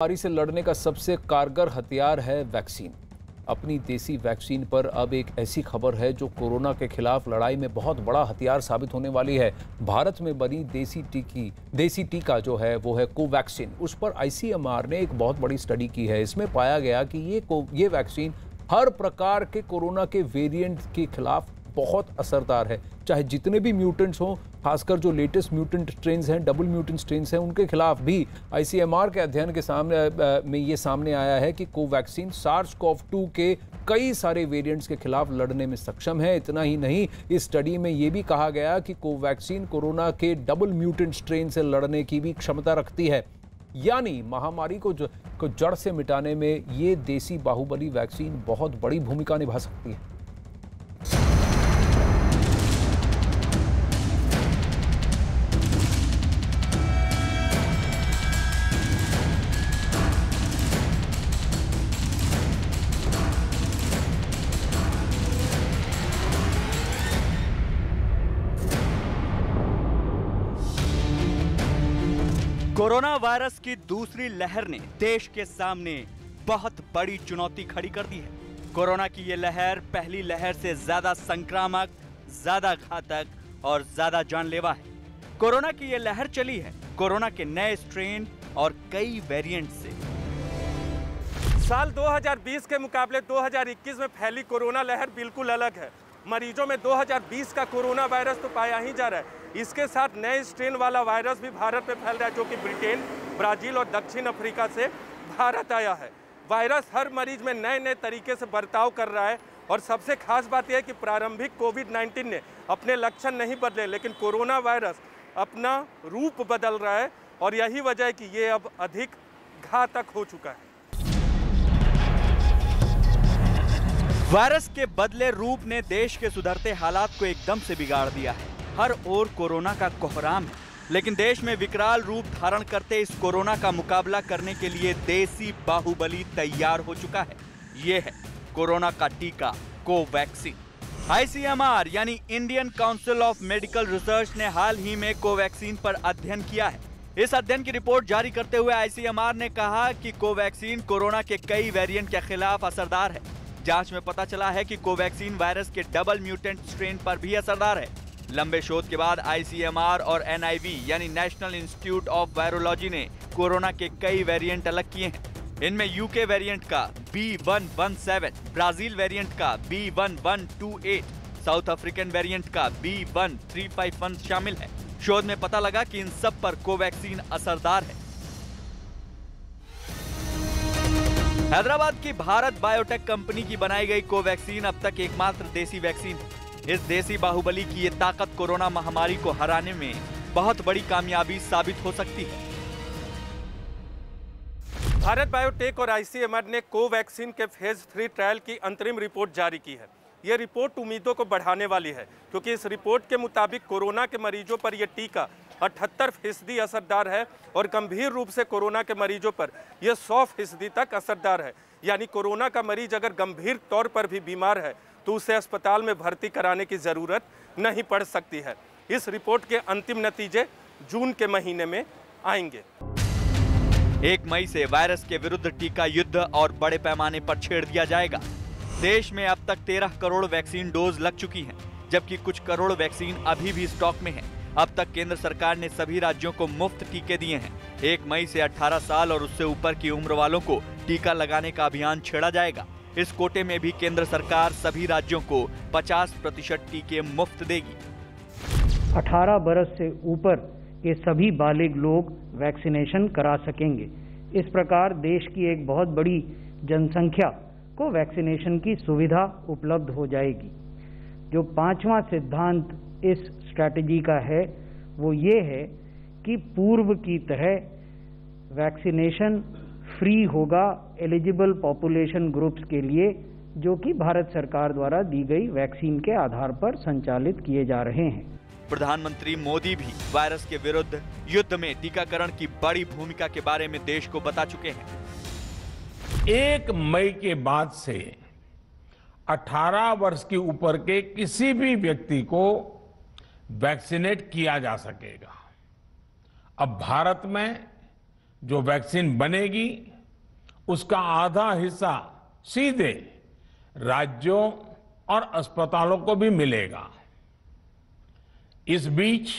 बीमारी से लड़ने का सबसे कारगर हथियार है वैक्सीन। अपनी देसी वैक्सीन पर अब एक ऐसी खबर है जो कोरोना के खिलाफ लड़ाई में बहुत बड़ा हथियार साबित होने वाली है। भारत में बनी देसी टीका जो है वो है कोवैक्सीन। उस पर आईसीएमआर ने एक बहुत बड़ी स्टडी की है। इसमें पाया गया कि ये वैक्सीन हर प्रकार के कोरोना के वेरिएंट के खिलाफ बहुत असरदार है, चाहे जितने भी म्यूटेंट्स हों, खासकर जो लेटेस्ट म्यूटेंट स्ट्रेन्स हैं, डबल म्यूटेंट स्ट्रेन्स हैं, उनके खिलाफ भी आईसीएमआर के अध्ययन के में ये सामने आया है कि कोवैक्सीन सार्स-CoV-2 के कई सारे वेरिएंट्स के खिलाफ लड़ने में सक्षम है। इतना ही नहीं, इस स्टडी में ये भी कहा गया कि कोवैक्सीन कोरोना के डबल म्यूटेंट स्ट्रेन से लड़ने की भी क्षमता रखती है। यानी महामारी को जड़ से मिटाने में ये देसी बाहुबली वैक्सीन बहुत बड़ी भूमिका निभा सकती है। कोरोना वायरस की दूसरी लहर ने देश के सामने बहुत बड़ी चुनौती खड़ी कर दी है। कोरोना की ये लहर पहली लहर से ज्यादा संक्रामक, ज्यादा घातक और ज्यादा जानलेवा है। कोरोना की ये लहर चली है कोरोना के नए स्ट्रेन और कई वेरिएंट से। साल 2020 के मुकाबले 2021 में फैली कोरोना लहर बिल्कुल अलग है। मरीजों में 2020 का कोरोना वायरस तो पाया ही जा रहा है, इसके साथ नए स्ट्रेन वाला वायरस भी भारत में फैल रहा है, जो कि ब्रिटेन, ब्राजील और दक्षिण अफ्रीका से भारत आया है। वायरस हर मरीज में नए नए तरीके से बर्ताव कर रहा है और सबसे खास बात यह है कि प्रारंभिक कोविड-19 ने अपने लक्षण नहीं बदले, लेकिन कोरोना वायरस अपना रूप बदल रहा है और यही वजह है कि ये अब अधिक घातक हो चुका है। वायरस के बदले रूप ने देश के सुधरते हालात को एकदम से बिगाड़ दिया है। हर ओर कोरोना का कोहराम है, लेकिन देश में विकराल रूप धारण करते इस कोरोना का मुकाबला करने के लिए देसी बाहुबली तैयार हो चुका है। ये है कोरोना का टीका कोवैक्सीन। आईसीएमआर यानी Indian council of medical research ने हाल ही में कोवैक्सीन पर अध्ययन किया है। इस अध्ययन की रिपोर्ट जारी करते हुए आईसीएमआर ने कहा कि कोवैक्सीन कोरोना के कई वेरिएंट के खिलाफ असरदार है। जांच में पता चला है कि कोवैक्सीन वायरस के डबल म्यूटेंट स्ट्रेन पर भी असरदार है। लंबे शोध के बाद आईसीएमआर और एनआईवी यानी नेशनल इंस्टीट्यूट ऑफ वायरोलॉजी ने कोरोना के कई वेरिएंट अलग किए हैं। इनमें यूके वेरिएंट का B117, ब्राजील वेरिएंट का B1128, साउथ अफ्रीकन वेरिएंट का B1351 शामिल है। शोध में पता लगा कि इन सब पर कोवैक्सीन असरदार है। हैदराबाद की भारत बायोटेक कंपनी की बनाई गई कोवैक्सीन अब तक एकमात्र देसी वैक्सीन है। इस देसी बाहुबली की ये ताकत कोरोना महामारी को हराने में बहुत बड़ी कामयाबी साबित हो सकती है। भारत बायोटेक और आईसीएमआर ने कोवैक्सीन के फेज 3 ट्रायल की अंतरिम रिपोर्ट जारी की है। ये रिपोर्ट उम्मीदों को बढ़ाने वाली है, क्योंकि इस रिपोर्ट के मुताबिक कोरोना के मरीजों पर यह टीका 78% असरदार है और गंभीर रूप से कोरोना के मरीजों पर यह 100% तक असरदार है। यानी कोरोना का मरीज अगर गंभीर तौर पर भी बीमार है तो उसे अस्पताल में भर्ती कराने की ज़रूरत नहीं पड़ सकती है। इस रिपोर्ट के अंतिम नतीजे जून के महीने में आएंगे। 1 मई से वायरस के विरुद्ध टीका युद्ध और बड़े पैमाने पर छेड़ दिया जाएगा। देश में अब तक 13 करोड़ वैक्सीन डोज लग चुकी हैं, जबकि कुछ करोड़ वैक्सीन अभी भी स्टॉक में है। अब तक केंद्र सरकार ने सभी राज्यों को मुफ्त टीके दिए हैं। 1 मई से 18 साल और उससे ऊपर की उम्र वालों को टीका लगाने का अभियान छेड़ा जाएगा। इस कोटे में भी केंद्र सरकार सभी राज्यों को 50% टीके मुफ्त देगी। 18 बरस से ऊपर के सभी बालिग लोग वैक्सीनेशन करा सकेंगे। इस प्रकार देश की एक बहुत बड़ी जनसंख्या को वैक्सीनेशन की सुविधा उपलब्ध हो जाएगी। जो 5वां सिद्धांत इस स्ट्रैटेजी का है वो ये है कि पूर्व की तरह वैक्सीनेशन फ्री होगा एलिजिबल पॉपुलेशन ग्रुप्स के लिए, जो कि भारत सरकार द्वारा दी गई वैक्सीन के आधार पर संचालित किए जा रहे हैं। प्रधानमंत्री मोदी भी वायरस के विरुद्ध युद्ध में टीकाकरण की बड़ी भूमिका के बारे में देश को बता चुके हैं। 1 मई के बाद से 18 वर्ष के ऊपर के किसी भी व्यक्ति को वैक्सीनेट किया जा सकेगा। अब भारत में जो वैक्सीन बनेगी उसका आधा हिस्सा सीधे राज्यों और अस्पतालों को भी मिलेगा। इस बीच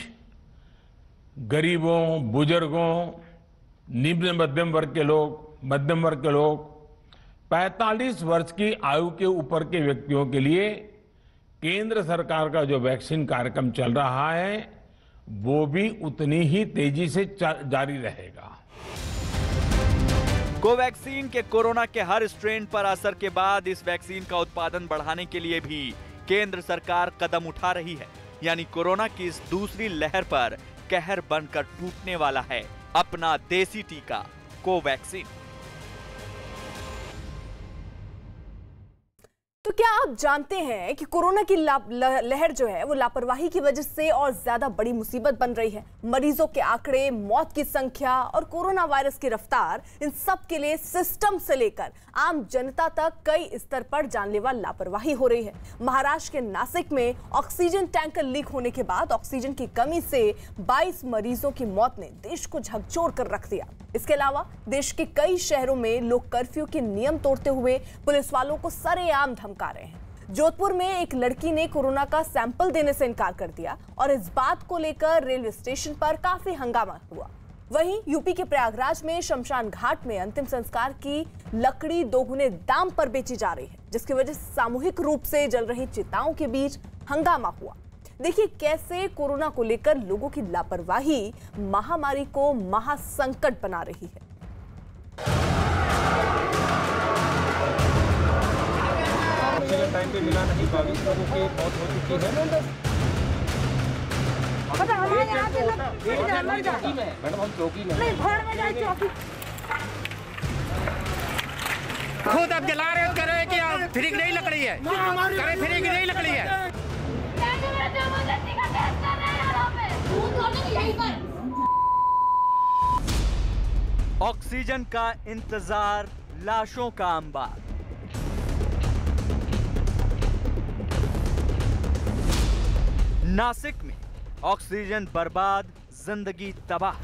गरीबों, बुजुर्गों, निम्न मध्यम वर्ग के लोग 45 वर्ष की आयु के ऊपर के व्यक्तियों के लिए केंद्र सरकार का जो वैक्सीन कार्यक्रम चल रहा है वो भी उतनी ही तेजी से जारी रहेगा। कोवैक्सीन के कोरोना के हर स्ट्रेन पर असर के बाद इस वैक्सीन का उत्पादन बढ़ाने के लिए भी केंद्र सरकार कदम उठा रही है। यानी कोरोना की इस दूसरी लहर पर कहर बनकर टूटने वाला है अपना देसी टीका कोवैक्सीन। तो क्या आप जानते हैं कि कोरोना की लहर जो है वो लापरवाही की वजह से और ज्यादा बड़ी मुसीबत बन रही है। मरीजों के आंकड़े, मौत की संख्या और कोरोना वायरस की रफ्तार, इन सब के लिए सिस्टम से लेकर आम जनता तक कई स्तर पर जानलेवा लापरवाही हो रही है। महाराष्ट्र के नासिक में ऑक्सीजन टैंकर लीक होने के बाद ऑक्सीजन की कमी से 22 मरीजों की मौत ने देश को झकझोर कर रख दिया। इसके अलावा देश के कई शहरों में लोग कर्फ्यू के नियम तोड़ते हुए पुलिस वालों को सरेआम धमका रहे हैं। जोधपुर में एक लड़की ने कोरोना का सैंपल देने से इनकार कर दिया और इस बात को लेकर रेलवे स्टेशन पर काफी हंगामा हुआ। वहीं यूपी के प्रयागराज में शमशान घाट में अंतिम संस्कार की लकड़ी दोगुने दाम पर बेची जा रही है, जिसकी वजह से सामूहिक रूप से जल रही चिताओं के बीच हंगामा हुआ। देखिए कैसे कोरोना को लेकर लोगों की लापरवाही महामारी को महासंकट बना रही है। टाइम पे मिला नहीं, 22 लोगों की मौत हो चुकी है। मैडम हम चौकी में खुद आप जला रहे हो, कह रहे हैं कि आप फ्री की नहीं लकड़ी है, करे फ्री की नहीं लकड़ी है। ऑक्सीजन का इंतजार, लाशों का अंबार। नासिक में ऑक्सीजन बर्बाद, जिंदगी तबाह।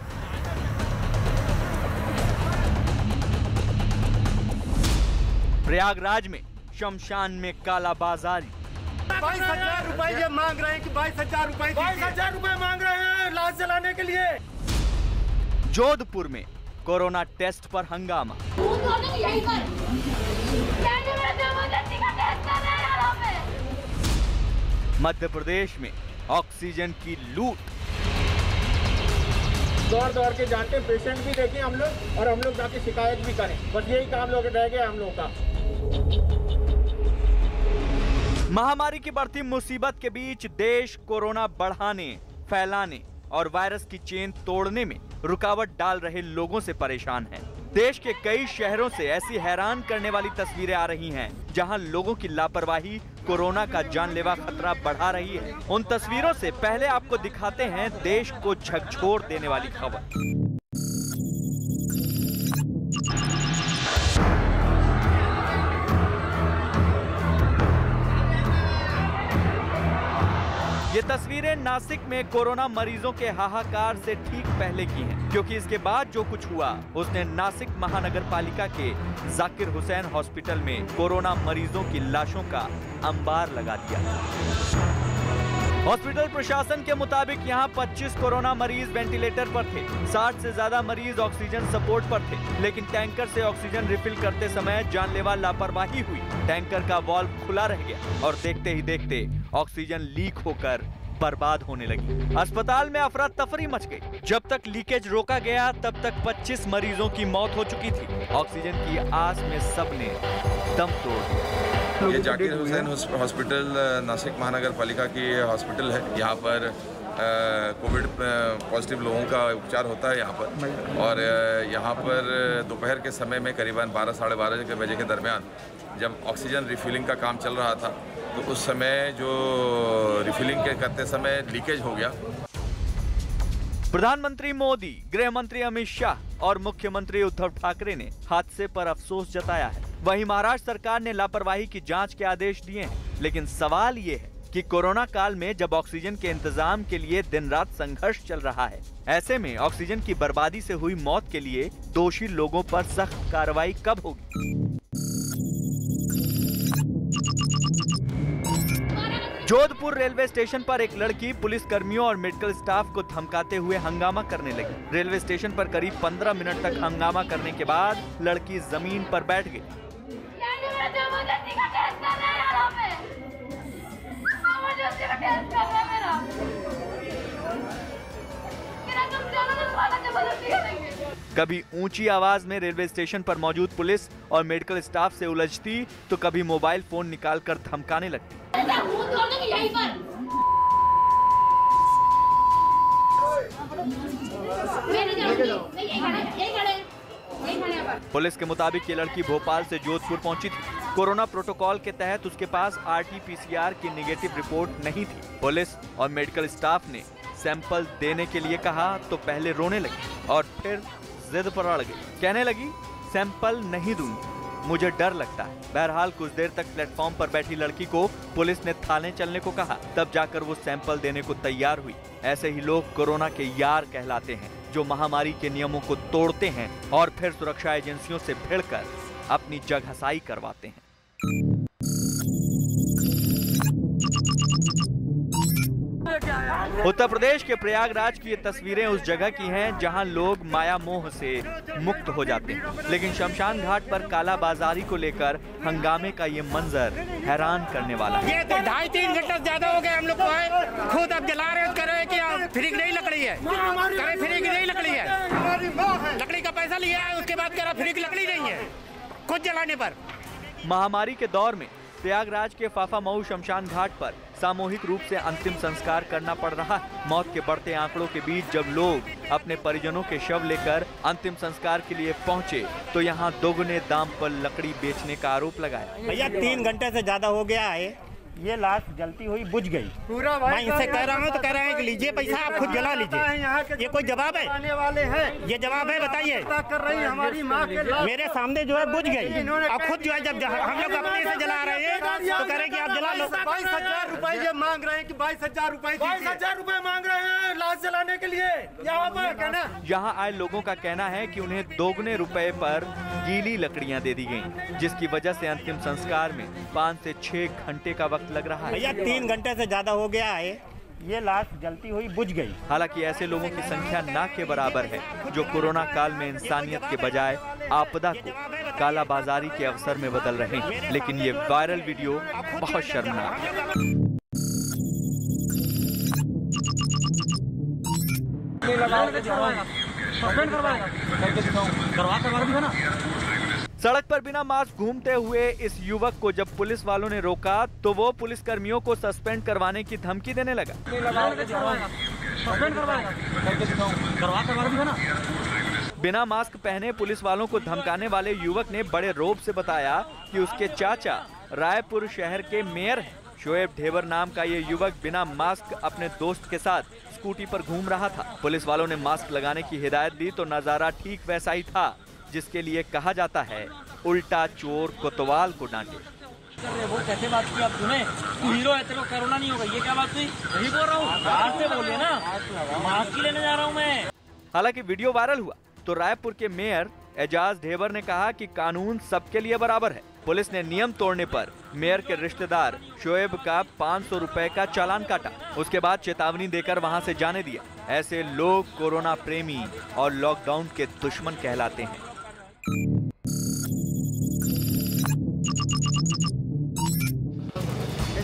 प्रयागराज में शमशान में कालाबाजारी। 22,000 रुपए ये मांग रहे हैं कि 22,000 रुपए, 22,000 रुपए मांग रहे हैं लाश जलाने के लिए। जोधपुर में कोरोना टेस्ट पर हंगामा। मध्य प्रदेश में ऑक्सीजन की लूट। दौड़ दौड़ के जाते पेशेंट भी देखें हम लोग और हम लोग जाके शिकायत भी करें, बस यही काम लोग रह गया हम लोग का। महामारी की बढ़ती मुसीबत के बीच देश कोरोना बढ़ाने, फैलाने और वायरस की चेन तोड़ने में रुकावट डाल रहे लोगों से परेशान है। देश के कई शहरों से ऐसी हैरान करने वाली तस्वीरें आ रही हैं, जहां लोगों की लापरवाही कोरोना का जानलेवा खतरा बढ़ा रही है। उन तस्वीरों से पहले आपको दिखाते हैं देश को झकझोर देने वाली खबर। ये तस्वीरें नासिक में कोरोना मरीजों के हाहाकार से ठीक पहले की हैं, क्योंकि इसके बाद जो कुछ हुआ उसने नासिक महानगर पालिका के जाकिर हुसैन हॉस्पिटल में कोरोना मरीजों की लाशों का अंबार लगा दिया। हॉस्पिटल प्रशासन के मुताबिक यहां 25 कोरोना मरीज वेंटिलेटर पर थे, 60 से ज्यादा मरीज ऑक्सीजन सपोर्ट पर थे, लेकिन टैंकर से ऑक्सीजन रिफिल करते समय जानलेवा लापरवाही हुई। टैंकर का वाल्व खुला रह गया और देखते ही देखते ऑक्सीजन लीक होकर बर्बाद होने लगी। अस्पताल में अफरा तफरी मच गई। जब तक लीकेज रोका गया तब तक 25 मरीजों की मौत हो चुकी थी। ऑक्सीजन की आस में सबने दम तोड़ दिया। ये जाकिर हुसैन हॉस्पिटल नासिक महानगर पालिका की हॉस्पिटल है। यहाँ पर कोविड पॉजिटिव लोगों का उपचार होता है यहाँ पर। और यहाँ पर दोपहर के समय में करीबन 12 साढ़े 12 बजे के दरमियान जब ऑक्सीजन रिफिलिंग का काम चल रहा था तो उस समय जो रिफिलिंग के करते समय लीकेज हो गया। प्रधानमंत्री मोदी, गृह मंत्री अमित शाह और मुख्यमंत्री उद्धव ठाकरे ने हादसे पर अफसोस जताया है। वहीं महाराष्ट्र सरकार ने लापरवाही की जांच के आदेश दिए हैं, लेकिन सवाल ये है कि कोरोना काल में जब ऑक्सीजन के इंतजाम के लिए दिन रात संघर्ष चल रहा है, ऐसे में ऑक्सीजन की बर्बादी से हुई मौत के लिए दोषी लोगों पर सख्त कार्रवाई कब होगी? जोधपुर रेलवे स्टेशन पर एक लड़की पुलिस कर्मियों और मेडिकल स्टाफ को धमकाते हुए हंगामा करने लगी। रेलवे स्टेशन पर करीब 15 मिनट तक हंगामा करने के बाद लड़की जमीन पर बैठ गई। कभी ऊंची आवाज में रेलवे स्टेशन पर मौजूद पुलिस और मेडिकल स्टाफ से उलझती तो कभी मोबाइल फोन निकालकर धमकाने लगती। पुलिस के मुताबिक ये लड़की भोपाल से जोधपुर पहुंची थी। कोरोना प्रोटोकॉल के तहत उसके पास RT-PCR की नेगेटिव रिपोर्ट नहीं थी। पुलिस और मेडिकल स्टाफ ने सैंपल देने के लिए कहा तो पहले रोने लगी और फिर जिद पर अड़ गई। कहने लगी सैंपल नहीं दूंगी, मुझे डर लगता है। बहरहाल कुछ देर तक प्लेटफॉर्म पर बैठी लड़की को पुलिस ने थाने चलने को कहा, तब जाकर वो सैंपल देने को तैयार हुई। ऐसे ही लोग कोरोना के यार कहलाते हैं, जो महामारी के नियमों को तोड़ते हैं और फिर सुरक्षा एजेंसियों से भिड़कर अपनी जगहसाई करवाते हैं। उत्तर प्रदेश के प्रयागराज की ये तस्वीरें उस जगह की हैं जहां लोग माया मोह से मुक्त हो जाते हैं, लेकिन शमशान घाट पर काला बाजारी को लेकर हंगामे का ये मंजर हैरान करने वाला है। ये तो 2.5-3 घंटा ज्यादा हो गया हम लोग को है, खुद अब जला रहे कह रहे हैं कि फ्री की नहीं लकड़ी है, करे फ्री की नहीं लकड़ी है, लकड़ी का पैसा लिया है, उसके बाद कह रहा फ्री की लकड़ी नहीं है खुद जलाने पर। महामारी के दौर में प्रयागराज के फाफामऊ शमशान घाट पर सामूहिक रूप से अंतिम संस्कार करना पड़ रहा है। मौत के बढ़ते आंकड़ों के बीच जब लोग अपने परिजनों के शव लेकर अंतिम संस्कार के लिए पहुंचे तो यहां दोगुने दाम पर लकड़ी बेचने का आरोप लगाया। भैया 3 घंटे से ज्यादा हो गया है, ये लाश जलती हुई बुझ गई। मैं इनसे कह रहा हूँ तो कह रहे हैं कि लीजिए पैसा, आप खुद जला लीजिए। ये कोई जवाब है? आने वाले हैं, ये जवाब है? बताइए। कर रही है हमारी माँ के मेरे सामने जो है बुझ गई। अब खुद जो है जब हम लोग अपने से जला रहे हैं तो कह रहे हैं कि आप जला लो। 22,000 रुपए ये मांग रहे हैं कि 22,000 रुपए 22,000 रुपए मांग रहे हैं लाश जलाने के लिए। यहाँ आए लोगों का कहना है कि उन्हें दोगुने रुपए पर गीली लकड़ियाँ दे दी गयी, जिसकी वजह से अंतिम संस्कार में 5 से 6 घंटे का वक्त लग रहा है। भैया 3 घंटे से ज्यादा हो गया है, ये लाश जलती हुई बुझ गई। हालांकि ऐसे लोगों की संख्या ना के बराबर है जो कोरोना काल में इंसानियत के बजाय आपदा को काला बाजारी के अवसर में बदल रहे हैं। लेकिन ये वायरल वीडियो बहुत शर्मनाक है। सड़क पर बिना मास्क घूमते हुए इस युवक को जब पुलिस वालों ने रोका तो वो पुलिस कर्मियों को सस्पेंड करवाने की धमकी देने लगा। बिना मास्क पहने पुलिस वालों को धमकाने वाले युवक ने बड़े रौब से बताया कि उसके चाचा रायपुर शहर के मेयर हैं। शोएब ढेबर नाम का ये युवक बिना मास्क अपने दोस्त के साथ स्कूटी पर घूम रहा था। पुलिस वालों ने मास्क लगाने की हिदायत दी तो नजारा ठीक वैसा ही था जिसके लिए कहा जाता है उल्टा चोर कोतवाल को डांटे। वो कैसे बात की आप सुने? तू हीरो है, तेरे को कोरोना नहीं होगा, ये क्या बात हुई? वही बोल रहा हूँ, बाहर से बोलिए ना, मास्क ही लेने जा रहा हूँ मैं। हालांकि वीडियो वायरल हुआ तो रायपुर के मेयर एजाज ढेबर ने कहा कि कानून सबके लिए बराबर है। पुलिस ने नियम तोड़ने पर मेयर के रिश्तेदार शोएब का 500 रुपए का चालान काटा। उसके बाद चेतावनी देकर वहां से जाने दिया। ऐसे लोग कोरोना प्रेमी और लॉकडाउन के दुश्मन कहलाते हैं।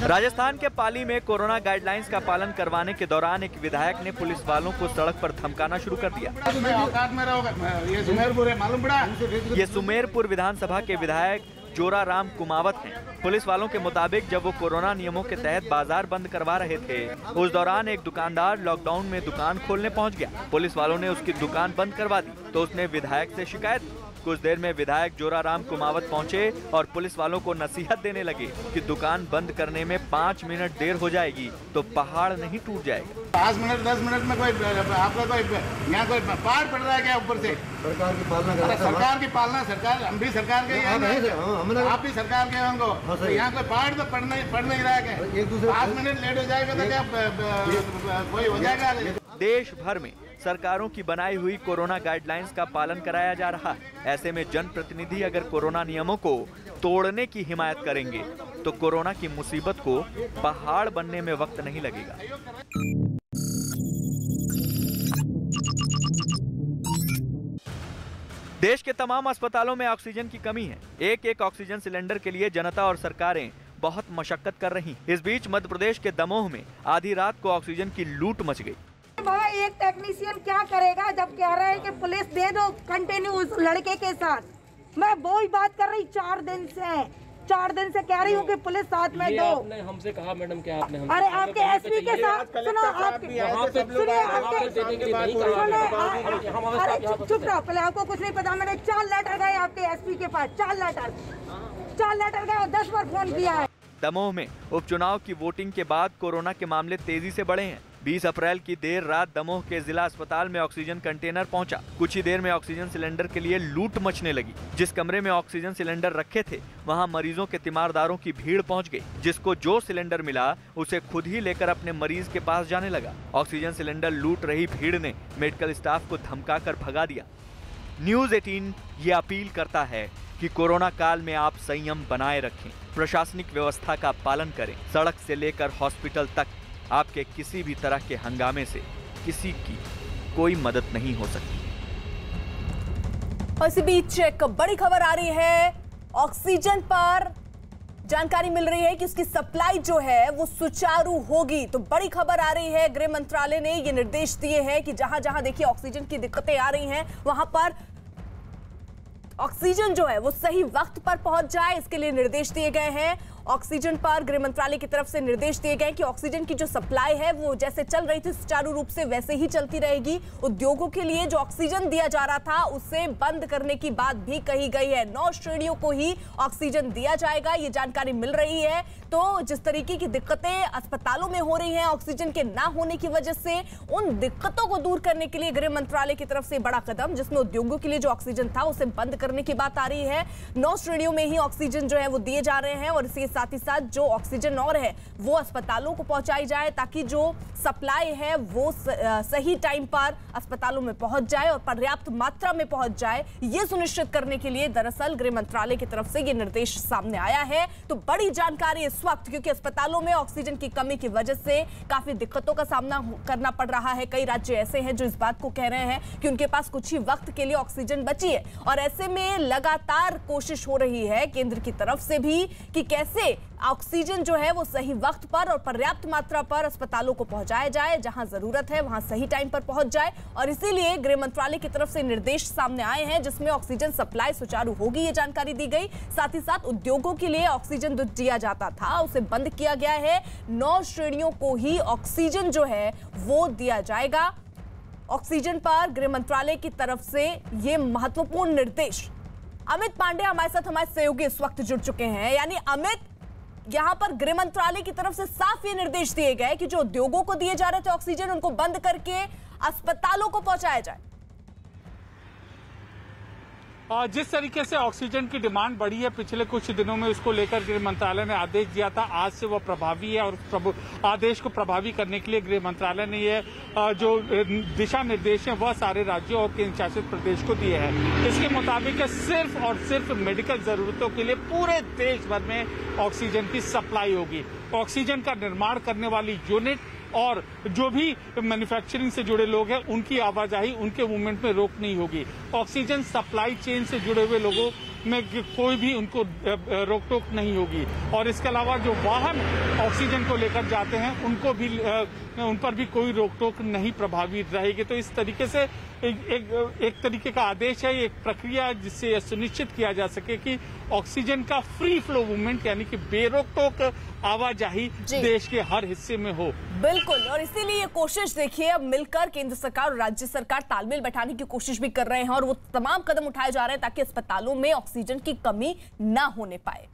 राजस्थान के पाली में कोरोना गाइडलाइंस का पालन करवाने के दौरान एक विधायक ने पुलिस वालों को सड़क पर धमकाना शुरू कर दिया। ये सुमेरपुर विधानसभा के विधायक जोराराम कुमावत हैं। पुलिस वालों के मुताबिक जब वो कोरोना नियमों के तहत बाजार बंद करवा रहे थे उस दौरान एक दुकानदार लॉकडाउन में दुकान खोलने पहुंच गया। पुलिस वालों ने उसकी दुकान बंद करवा दी तो उसने विधायक से शिकायत की। कुछ देर में विधायक जोराराम कुमावत पहुंचे और पुलिस वालों को नसीहत देने लगे कि दुकान बंद करने में 5 मिनट देर हो जाएगी तो पहाड़ नहीं टूट जाएगा। 5 मिनट 10 मिनट में कोई आपका कोई यहाँ कोई पहाड़ पड़ रहा है क्या ऊपर से? सरकार की पालना, सरकार की पालना, सरकार हम भी सरकार के आप भी सरकार के हमको यहाँ कोई पहाड़ तो पड़ नहीं रहा है। 5 मिनट लेट हो जाएगा तो क्या कोई हो जाएगा? देश भर में सरकारों की बनाई हुई कोरोना गाइडलाइंस का पालन कराया जा रहा है। ऐसे में जनप्रतिनिधि अगर कोरोना नियमों को तोड़ने की हिमायत करेंगे तो कोरोना की मुसीबत को पहाड़ बनने में वक्त नहीं लगेगा। देश के तमाम अस्पतालों में ऑक्सीजन की कमी है। एक ऑक्सीजन सिलेंडर के लिए जनता और सरकारें बहुत मशक्कत कर रही। इस बीच मध्य प्रदेश के दमोह में आधी रात को ऑक्सीजन की लूट मच गई। भाई एक टेक्नीशियन क्या करेगा जब कह रहे हैं कि पुलिस दे दो कंटिन्यू उस लड़के के साथ। मैं वो ही बात कर रही 4 दिन से कह रही हूँ कि पुलिस साथ में दो। आपने हमसे कहा मैडम, क्या आपने अरे आपके एसपी के साथ सुनो, अरे चुप रहो, पहले आपको कुछ नहीं पता। मैंने 4 लेटर गए आपके एसपी के पास, 4 लेटर गए और 10 बार फोन किया है। दमोह में उपचुनाव की वोटिंग के बाद कोरोना के मामले तेजी से बढ़े हैं। 20 अप्रैल की देर रात दमोह के जिला अस्पताल में ऑक्सीजन कंटेनर पहुंचा। कुछ ही देर में ऑक्सीजन सिलेंडर के लिए लूट मचने लगी। जिस कमरे में ऑक्सीजन सिलेंडर रखे थे वहां मरीजों के तीमारदारों की भीड़ पहुंच गई। जिसको जो सिलेंडर मिला उसे खुद ही लेकर अपने मरीज के पास जाने लगा। ऑक्सीजन सिलेंडर लूट रही भीड़ ने मेडिकल स्टाफ को धमकाकर भगा दिया। न्यूज़ 18 ये अपील करता है कि कोरोना काल में आप संयम बनाए रखें, प्रशासनिक व्यवस्था का पालन करें। सड़क से लेकर हॉस्पिटल तक आपके किसी भी तरह के हंगामे से किसी की कोई मदद नहीं हो सकती। इसी बीच एक बड़ी खबर आ रही है। ऑक्सीजन पर जानकारी मिल रही है कि उसकी सप्लाई जो है वो सुचारू होगी। तो बड़ी खबर आ रही है, गृह मंत्रालय ने ये निर्देश दिए हैं कि जहां जहां देखिए ऑक्सीजन की दिक्कतें आ रही हैं वहां पर ऑक्सीजन जो है वो सही वक्त पर पहुंच जाए, इसके लिए निर्देश दिए गए हैं। ऑक्सीजन पर गृह मंत्रालय की तरफ से निर्देश दिए गए कि ऑक्सीजन की जो सप्लाई है वो जैसे चल रही थी सुचारू रूप से वैसे ही चलती रहेगी। उद्योगों के लिए जो ऑक्सीजन दिया जा रहा था उसे बंद करने की बात भी कही गई है। 9 श्रेणियों को ही ऑक्सीजन दिया जाएगा, ये जानकारी मिल रही है। तो जिस तरीके की दिक्कतें अस्पतालों में हो रही हैं ऑक्सीजन के ना होने की वजह से, उन दिक्कतों को दूर करने के लिए गृह मंत्रालय की तरफ से बड़ा कदम, जिसमें उद्योगों के लिए जो ऑक्सीजन था उसे बंद करने की बात आ रही है। 9 श्रेणियों में ही ऑक्सीजन जो है वो दिए जा रहे हैं और इसके साथ ही साथ जो ऑक्सीजन और है वो अस्पतालों को पहुंचाई जाए ताकि जो सप्लाई है वो सही टाइम पर अस्पतालों में पहुंच जाए और पर्याप्त मात्रा में पहुंच जाए। ये सुनिश्चित करने के लिए दरअसल गृह मंत्रालय की तरफ से ये निर्देश सामने आया है। तो बड़ी जानकारी इस वक्त, क्योंकि अस्पतालों में ऑक्सीजन की कमी की वजह से काफी दिक्कतों का सामना करना पड़ रहा है। कई राज्य ऐसे हैं जो इस बात को कह रहे हैं कि उनके पास कुछ ही वक्त के लिए ऑक्सीजन बची है और ऐसे में लगातार कोशिश हो रही है केंद्र की तरफ से भी कि कैसे ऑक्सीजन जो है वो सही वक्त पर और पर्याप्त मात्रा पर अस्पतालों को पहुंचाया जाए, जहां जरूरत है वहां सही टाइम पर पहुंच जाए। और इसीलिए गृह मंत्रालय की तरफ से निर्देश सामने आए हैं जिसमें ऑक्सीजन सप्लाई सुचारू होगी, ये जानकारी दी गई। साथ ही साथ उद्योगों के लिए ऑक्सीजन जो दिया जाता था उसे बंद किया गया है। 9 श्रेणियों को ही ऑक्सीजन जो है वो दिया जाएगा। ऑक्सीजन पर गृह मंत्रालय की तरफ से ये महत्वपूर्ण निर्देश। अमित पांडे हमारे साथ, हमारे सहयोगी इस वक्त जुड़ चुके हैं। यानी अमित, यहां पर गृह मंत्रालय की तरफ से साफ ये निर्देश दिए गए कि जो उद्योगों को दिए जा रहे थे ऑक्सीजन उनको बंद करके अस्पतालों को पहुंचाया जाए। जिस तरीके से ऑक्सीजन की डिमांड बढ़ी है पिछले कुछ दिनों में, उसको लेकर गृह मंत्रालय ने आदेश दिया था। आज से वो प्रभावी है और आदेश को प्रभावी करने के लिए गृह मंत्रालय ने ये जो दिशा निर्देश हैं वह सारे राज्यों और केंद्र शासित प्रदेश को दिए हैं। इसके मुताबिक सिर्फ और सिर्फ मेडिकल जरूरतों के लिए पूरे देश भर में ऑक्सीजन की सप्लाई होगी। ऑक्सीजन का निर्माण करने वाली यूनिट और जो भी मैन्युफैक्चरिंग से जुड़े लोग हैं उनकी आवाजाही, उनके मूवमेंट में रोक नहीं होगी। ऑक्सीजन सप्लाई चेन से जुड़े हुए लोगों में कोई भी उनको रोक टोक नहीं होगी। और इसके अलावा जो वाहन ऑक्सीजन को लेकर जाते हैं उनको भी उन पर भी कोई रोक टोक नहीं प्रभावी रहेगी। तो इस तरीके से एक तरीके का आदेश है, एक प्रक्रिया जिससे यह सुनिश्चित किया जा सके कि ऑक्सीजन का फ्री फ्लो मूवमेंट यानी कि बेरोक टोक आवाजाही देश के हर हिस्से में हो। बिल्कुल, और इसीलिए ये कोशिश देखिए अब मिलकर केंद्र सरकार और राज्य सरकार तालमेल बैठाने की कोशिश भी कर रहे हैं और वो तमाम कदम उठाए जा रहे हैं ताकि अस्पतालों में ऑक्सीजन की कमी ना होने पाए।